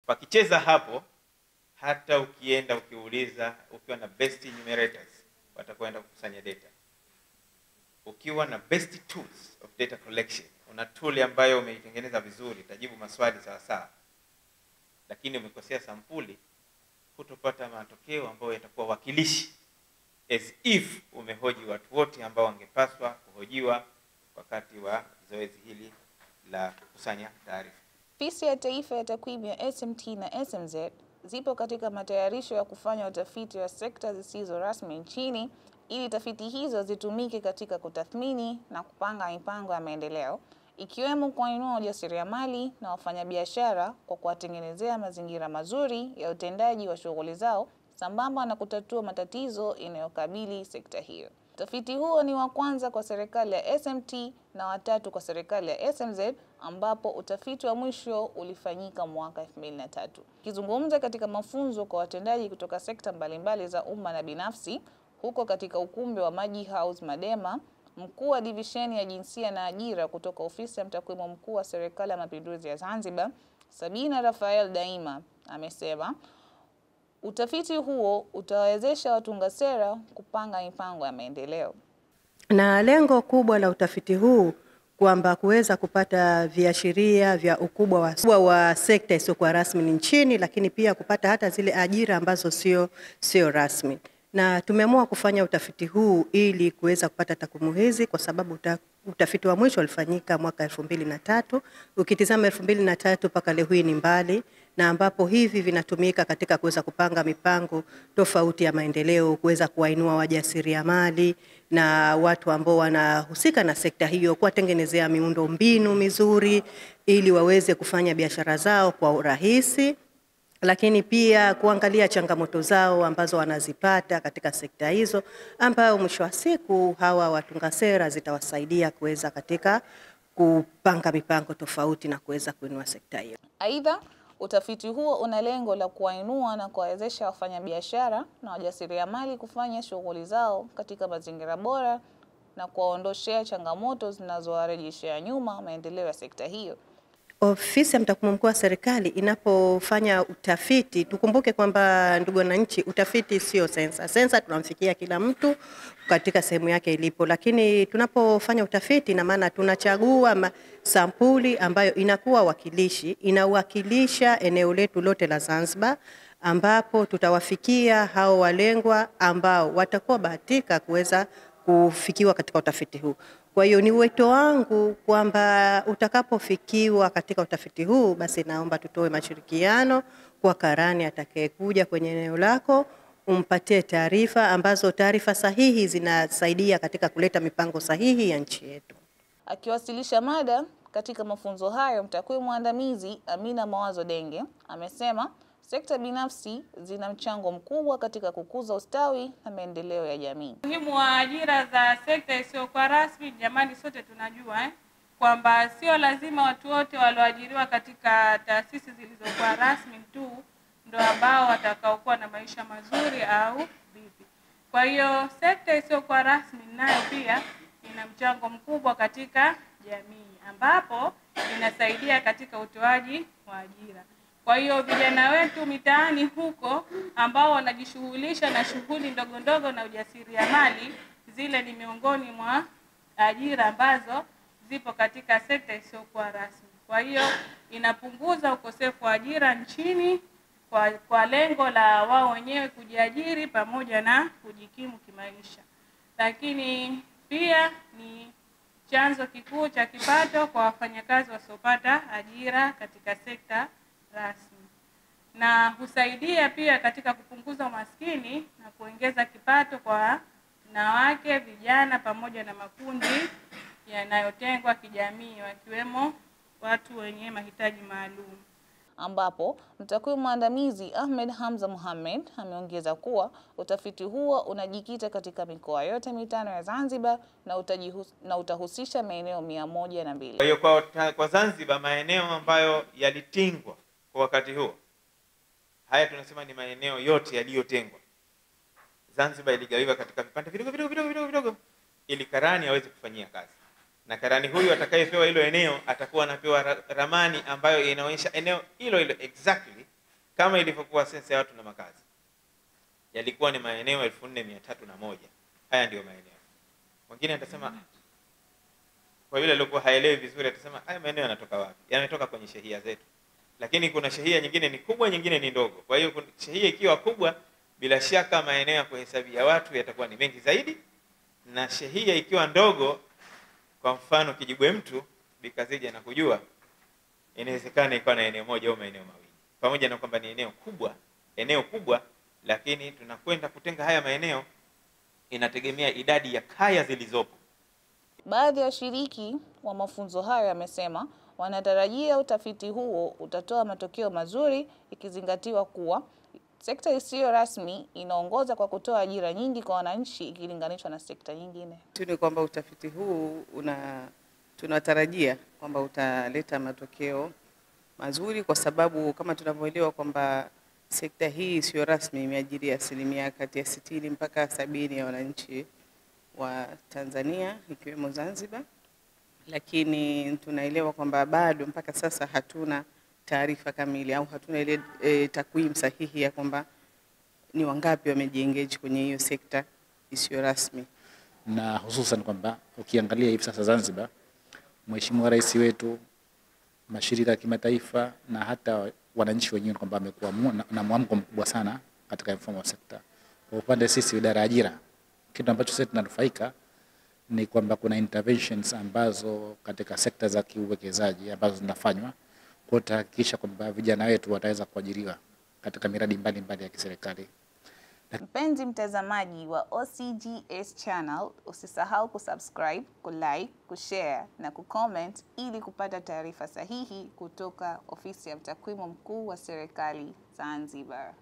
Pakicheza hapo, hata ukienda ukiuliza, ukiwa na best enumerators watakwenda kukusanya data. Ukiwa na best tools of data collection, una tool ambayo umeitengeneza vizuri, itajibu maswali sawa sawa, lakini umekosea sampuli, hutopata matokeo ambayo yatakuwa wakilishi, as if umehoji watu wote ambao wangepaswa kuhojiwa wakati wa zoezi hili la kukusanya taarifa. Ofisi ya Taifa ya Takwimu ya SMT na SMZ zipo katika matayarisho ya kufanya utafiti wa sekta zisizo rasmi nchini ili tafiti hizo zitumike katika kutathmini na kupanga mipango ya maendeleo, ikiwemo kuinua ujasiriamali na wafanyabiashara kwa kuwatengenezea mazingira mazuri ya utendaji wa shughuli zao sambamba na kutatua matatizo yanayokabili sekta hiyo. Utafiti huo ni wa kwanza kwa serikali ya SMT na watatu kwa serikali ya SMZ, ambapo utafiti wa mwisho ulifanyika mwaka 2003. Kizungumza katika mafunzo kwa watendaji kutoka sekta mbalimbali za umma na binafsi huko katika ukumbi wa Maji House Madema, mkuu wa divisheni ya jinsia na ajira kutoka ofisi ya mtakwimu mkuu wa Serikali ya Mapinduzi ya Zanzibar, Sabina Rafael Daima, amesema utafiti huo utawezesha watunga sera kupanga mipango ya maendeleo. Na lengo kubwa la utafiti huu kwamba kuweza kupata viashiria vya ukubwa wa sekta isiyokuwa rasmi nchini, lakini pia kupata hata zile ajira ambazo sio rasmi. Na tumeamua kufanya utafiti huu ili kuweza kupata takwimu hizi kwa sababu utafiti wa mwisho ulifanyika mwaka 2003. Ukitizama 2003 mpaka leo hii ni mbali, na ambapo hivi vinatumika katika kuweza kupanga mipango tofauti ya maendeleo, kuweza kuwainua wajasiriamali na watu ambao wanahusika na sekta hiyo, kuwatengenezea miundo mbinu mizuri ili waweze kufanya biashara zao kwa urahisi, lakini pia kuangalia changamoto zao ambazo wanazipata katika sekta hizo, ambao mwisho wa siku hawa watunga sera zitawasaidia kuweza katika kupanga mipango tofauti na kuweza kuinua sekta hiyo. Aidha, utafiti huo una lengo la kuwainua na kuwawezesha wafanyabiashara na wajasiriamali kufanya shughuli zao katika mazingira bora na kuwaondoshea changamoto zinazowarejeshea nyuma maendeleo ya sekta hiyo. Ofisi ya mtakwimu mkuu wa serikali inapofanya utafiti, tukumbuke kwamba ndugu wananchi, utafiti sio sensa. Sensa tunamfikia kila mtu katika sehemu yake ilipo, lakini tunapofanya utafiti na maana tunachagua sampuli ambayo inakuwa wakilishi, inawakilisha eneo letu lote la Zanzibar, ambapo tutawafikia hao walengwa ambao watakuwa bahatika kuweza kufikiwa katika utafiti huu. Kwa hiyo ni wito wangu kwamba utakapofikiwa katika utafiti huu, basi naomba tutoe mashirikiano kwa karani atakayekuja kwenye eneo lako, umpatie taarifa ambazo taarifa sahihi zinasaidia katika kuleta mipango sahihi ya nchi yetu. Akiwasilisha mada katika mafunzo hayo, mtakwimu mwandamizi Amina Mawazo Denge amesema sekta binafsi zina mchango mkubwa katika kukuza ustawi na maendeleo ya jamii. Muhimu wa ajira za sekta isiyokuwa rasmi, jamani, sote tunajua kwamba sio lazima watu wote walioajiriwa katika taasisi zilizokuwa rasmi tu ndio ambao watakaokuwa na maisha mazuri au vipi. Kwa hiyo sekta isiyokuwa rasmi nayo pia ina mchango mkubwa katika jamii, ambapo inasaidia katika utoaji wa ajira. Kwa hiyo vijana wetu mitaani huko ambao wanajishughulisha na shughuli ndogo ndogo na ujasiriamali, zile ni miongoni mwa ajira ambazo zipo katika sekta isiyokuwa rasmi. Kwa hiyo inapunguza ukosefu wa ajira nchini kwa lengo la wao wenyewe kujiajiri pamoja na kujikimu kimaisha. Lakini pia ni chanzo kikuu cha kipato kwa wafanyakazi wasiopata ajira katika sekta rasmi, na husaidia pia katika kupunguza umaskini na kuongeza kipato kwa wanawake, vijana pamoja na makundi yanayotengwa kijamii, wakiwemo watu wenye mahitaji maalum. Ambapo mtakwimu mwandamizi Ahmed Hamza Mohamed ameongeza kuwa utafiti huo unajikita katika mikoa yote mitano ya Zanzibar na utahusisha maeneo 102. Kwa hiyo kwa Zanzibar, maeneo ambayo yalitingwa kwa wakati huo, haya tunasema ni maeneo yote yaliyotengwa. Zanzibar iligawiwa katika vipande vidogo ili karani aweze kufanyia kazi, na karani huyu atakayepewa hilo eneo atakuwa anapewa ramani ambayo inaonyesha eneo hilo exactly kama ilivyokuwa sensa ya watu na makazi, yalikuwa ni maeneo 4301. Haya ndio maeneo. Mwingine atasema, kwa yule aliyokuwa haelewi vizuri atasema haya maeneo yanatoka wapi? Yanatoka kwenye shehia zetu. Lakini kuna shehia nyingine ni kubwa, nyingine ni ndogo. Kwa hiyo shehia ikiwa kubwa, bila shaka maeneo ya kuhesabia watu yatakuwa ni mengi zaidi, na shehia ikiwa ndogo, kwa mfano Kijibwe Mtu, Bikazija na kujua, inawezekana ikawa na eneo moja au maeneo mawili. Pamoja na kwamba ni eneo kubwa, lakini tunakwenda kutenga haya maeneo, inategemea idadi ya kaya zilizopo. Baadhi ya washiriki wa mafunzo hayo yamesema wanatarajia utafiti huo utatoa matokeo mazuri, ikizingatiwa kuwa sekta isiyo rasmi inaongoza kwa kutoa ajira nyingi kwa wananchi ikilinganishwa na sekta nyingine. Ni kwamba utafiti huu tunatarajia kwamba utaleta matokeo mazuri, kwa sababu kama tunavyoelewa kwamba sekta hii isiyo rasmi imeajiri asilimia kati ya 60 mpaka 70 ya wananchi wa Tanzania ikiwemo Zanzibar, lakini tunaelewa kwamba bado mpaka sasa hatuna taarifa kamili au hatuna ile takwimu sahihi ya kwamba ni wangapi wamejiengage kwenye hiyo sekta isiyo rasmi. Na hususan kwamba ukiangalia hivi sasa Zanzibar, Mheshimiwa Rais wetu, mashirika ya kimataifa na hata wananchi wenyewe kwamba amekuwa na mwamko mkubwa sana katika mfumo wa sekta. Kwa upande sisi idara ya ajira, kitu ambacho sisi tunanufaika ni kwamba kuna interventions ambazo katika sekta za kiuwekezaji ambazo zinafanywa kuhakikisha kwamba vijana wetu wataweza kuajiriwa katika miradi mbalimbali ya kiserikali. Mpenzi mtazamaji wa OCGS channel, usisahau kusubscribe, kulike, kushare na kucomment ili kupata taarifa sahihi kutoka Ofisi ya Mtakwimu Mkuu wa Serikali Zanzibar.